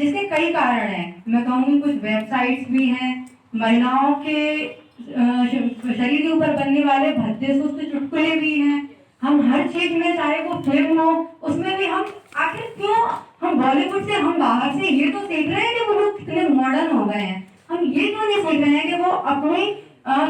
जिसके कई कारण हैं। मैं कहूँगी कुछ वेबसाइट्स भी हैं, महिलाओं के शरीर के ऊपर बनने वाले भद्दे सुस्त चुटकुले भी हैं। हम हर चीज में, चाहे वो फिल्म हो, उसमें भी हम आखिर क्यों, हम बॉलीवुड से, हम बाहर से ये तो सीख रहे हैं कि वो लोग कितने मॉडर्न हो गए हैं, हम ये क्यों नहीं सीख रहे हैं कि वो अपनी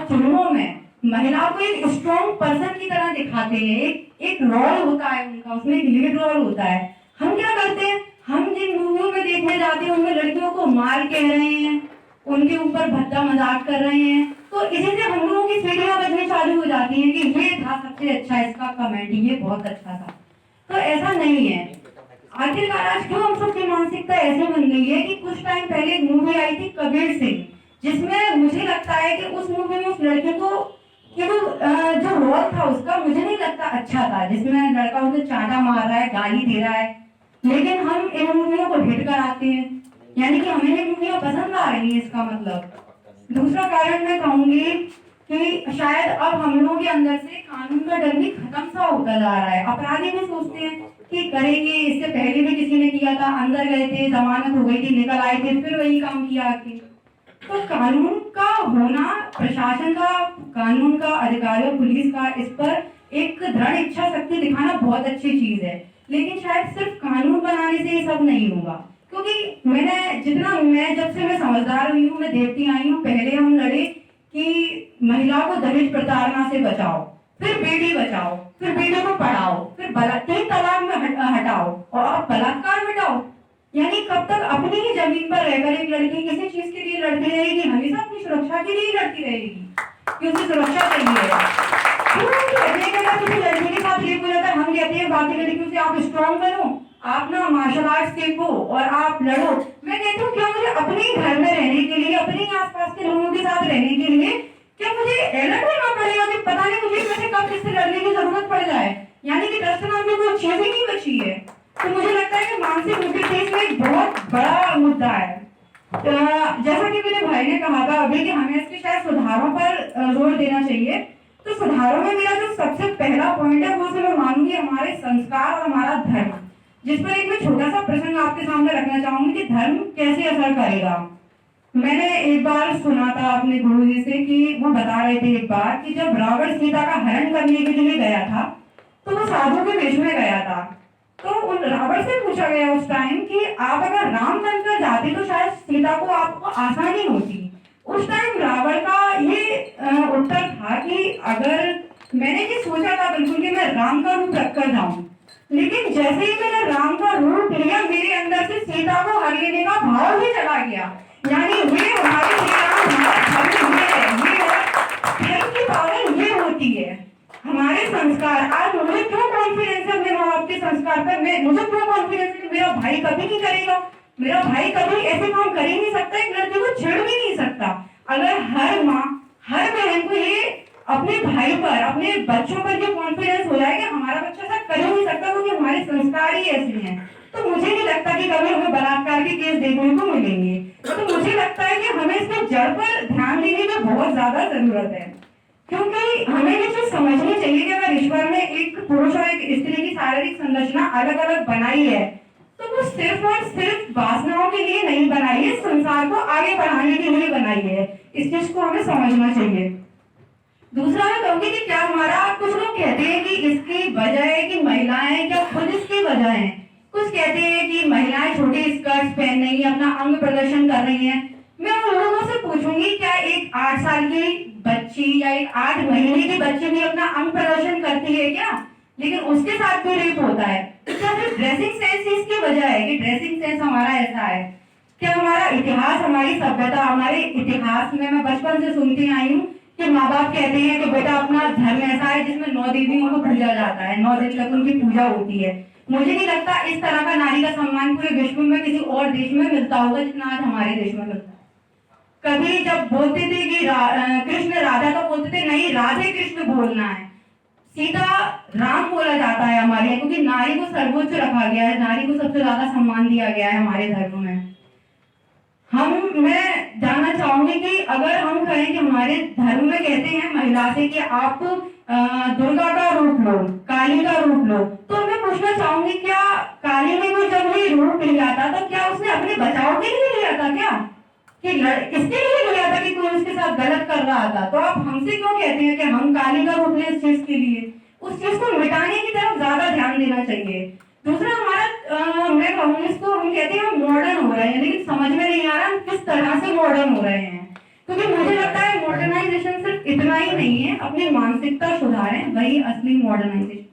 फिल्मों में महिलाओं को एक स्ट्रॉन्ग पर्सन की तरह दिखाते हैं। एक रोल होता है उनका, उसमें एक लीड रोल होता है। हम क्या करते हैं, हम जिन मूवियों में देखने जाते हैं उनमें लड़कियों को मार कह रहे हैं, उनके ऊपर भद्दा मजाक कर रहे हैं, तो इसी से हम लोगों की सीढ़ियां बजनी चालू हो जाती हैं कि ये था सबसे अच्छा, इसका कमेंट ये बहुत अच्छा था। तो ऐसा नहीं है। आखिरकार आज क्यों हम सबकी मानसिकता ऐसे बन गई है कि कुछ टाइम पहले एक मूवी आई थी कबीर सिंह, जिसमें मुझे लगता है कि उस मूवी में उस लड़के को कि वो जो रोल था उसका मुझे नहीं लगता अच्छा था, जिसमें लड़का उसे चांटा मार रहा है, गाली दे रहा है। लेकिन हम इन मूवियों को हिट कराते हैं, यानी कि हमें ये मूवियाँ पसंद आ रही है, इसका मतलब। दूसरा कारण मैं कहूंगी कि शायद अब हम लोगों के अंदर से कानून का डर भी खत्म सा होता जा रहा है। अपराधी भी सोचते हैं कि करेंगे, इससे पहले भी किसी ने किया था, अंदर गए थे, जमानत हो गई थी, निकल आए थे, फिर वही काम किया आके। तो कानून का होना, प्रशासन का, कानून का, अधिकारियों, पुलिस का, इस पर एक दृढ़ इच्छा शक्ति दिखाना बहुत अच्छी चीज है। लेकिन शायद सिर्फ कानून बनाने से ये सब नहीं होगा, क्योंकि मैं जब से मैं समझदार हुई हूँ, मैं देखती आई हूँ, पहले हम लड़े कि महिलाओं को दहेज प्रताड़ना से बचाओ, फिर बेटी बचाओ, फिर बेटी को पढ़ाओ, फिर तीन तलाक में हटाओ, और अब बलात्कार मिटाओ। यानी कब तक अपनी ही जमीन पर रहकर एक लड़की किसी चीज के लिए लड़ती रहेगी? हमेशा अपनी सुरक्षा के लिए लड़ती रहेगी कि उसे सुरक्षा चाहिए। किसी लड़की के साथ रेप हो जाता है, हम कहते हैं बाकी लड़कियों से आप स्ट्रॉन्ग बनो, आप ना मार्शल आर्ट सीखो और आप लड़ो। मैं कहती हूँ क्या मुझे अपने घर में रहने के लिए, अपने आसपास के लोगों के साथ रहने के लिए क्या मुझे अलर्ट होना पड़ेगा कि पता नहीं मुझे कैसे कब किससे लड़ने की जरूरत पड़ जाए? यानी कि ट्रस्ट नाम की कोई चीज ही नहीं बची है। तो मुझे लगता है कि मानसिक विकृति में एक बहुत बड़ा मुद्दा है। जैसा कि मेरे भाई ने कहा था अभी कि हमें इसके शायद सुधारों पर जोर देना चाहिए। तो सुधारों में मेरा जो सबसे पहला पॉइंट है वो मैं मानूंगी हमारे संस्कार और हमारा धर्म, जिस पर एक मैं छोटा सा प्रसंग आपके सामने रखना चाहूंगी कि धर्म कैसे असर करेगा। मैंने एक बार सुना था अपने गुरु जी से कि वो बता रहे थे एक बार कि जब रावण सीता का हरण करने के लिए गया था तो वो साधु के वेश में गया था। तो उन रावण से पूछा गया उस टाइम कि आप अगर राम बनकर जाते तो शायद सीता को आपको आसानी होती। उस टाइम रावण का ये उत्तर था कि अगर मैंने ये सोचा था बिल्कुल कि मैं राम का रूप रखकर जाऊं, लेकिन जैसे ही मैंने राम का रूप लिया मेरे अंदर से सीता को हर लेने का भाव ही चला गया। यानी ये हमारे धर्म की पावर ये होती है, हमारे संस्कार। आज मुझे क्यों कॉन्फिडेंस है अपने माँ बाप के संस्कार पर, मुझे क्यों कॉन्फिडेंस है कि मेरा भाई कभी नहीं करेगा, मेरा भाई कभी ऐसे काम कर ही नहीं सकता, एक लड़की को छेड़ भी नहीं सकता। अगर हर माँ, हर बहन को ये अपने भाई पर, अपने बच्चों पर जो कॉन्फिडेंस हो जाएगा हमारा बच्चा ऐसा कर ही नहीं सकता क्योंकि हमारे संस्कार ही ऐसे हैं, तो मुझे नहीं लगता कि कभी हमें बलात्कार के केस देखने को मिलेंगे। तो मुझे लगता है कि हमें इसमें जड़ पर ध्यान देने की बहुत ज्यादा जरूरत है, क्योंकि हमें ये चीज समझनी चाहिए कि अगर ईश्वर ने एक पुरुष और एक स्त्री की शारीरिक संरचना अलग अलग बनाई है तो वो सिर्फ और सिर्फ वासनाओं के लिए नहीं बनाई है, संसार को आगे बढ़ाने के लिए बनाई है। इस चीज को हमें समझना चाहिए। दूसरा मैं कहूंगी कि क्या हमारा, कुछ लोग कहते हैं कि इसकी वजह है कि महिलाएं, क्या खुद इसकी वजह है? कुछ कहते हैं कि महिलाएं छोटे स्कर्ट्स पहन रही हैं, अपना अंग प्रदर्शन कर रही हैं। मैं उन लोगों से पूछूंगी क्या एक 8 साल की बच्ची या एक 8 महीने की बच्ची भी अपना अंग प्रदर्शन करती है क्या? लेकिन उसके साथ भी रेप होता है। तो क्या सिर्फ ड्रेसिंग सेंस इसकी वजह है कि ड्रेसिंग सेंस हमारा ऐसा है? क्या हमारा इतिहास, हमारी सभ्यता, हमारे इतिहास में मैं बचपन से सुनती आई हूँ कि माँ बाप कहते हैं कि बेटा अपना धर्म ऐसा है जिसमें 9 देवियों को पूजा जाता है, 9 दिन तक उनकी पूजा होती है। मुझे नहीं लगता इस तरह का नारी का सम्मान पूरे विश्व में किसी और देश में मिलता होगा जितना आज हमारे देश में मिलता है। कभी जब बोलते थे कि कृष्ण राधा, तो बोलते थे नहीं, राधे कृष्ण बोलना है, सीता राम बोला जाता है हमारे यहाँ, क्योंकि नारी को सर्वोच्च रखा गया है, नारी को सबसे ज्यादा सम्मान दिया गया है हमारे धर्म में। मैं जानना चाहूंगी कि अगर हम कहें कि हमारे धर्म में कहते हैं महिला से कि आप दुर्गा का रूप लो, काली का रूप लो, तो मैं पूछना चाहूंगी क्या काली ने भी जब ये रूप लिया था तो क्या उसने अपने बचाव कि इसके लिए बोला था कि कोई उसके साथ गलत कर रहा था, तो आप हमसे क्यों कहते हैं कि हम कालीगर उठे इस चीज के लिए? उस चीज को मिटाने की तरफ ज्यादा ध्यान देना चाहिए। दूसरा हमारा मैं कहूँगी इसको, हम कहते हैं हम मॉडर्न हो रहे हैं, लेकिन समझ में नहीं आ रहा हम किस तरह से मॉडर्न हो रहे हैं। क्योंकि मुझे लगता है मॉडर्नाइजेशन सिर्फ इतना ही नहीं है, अपनी मानसिकता सुधारें, वही असली मॉडर्नाइजेशन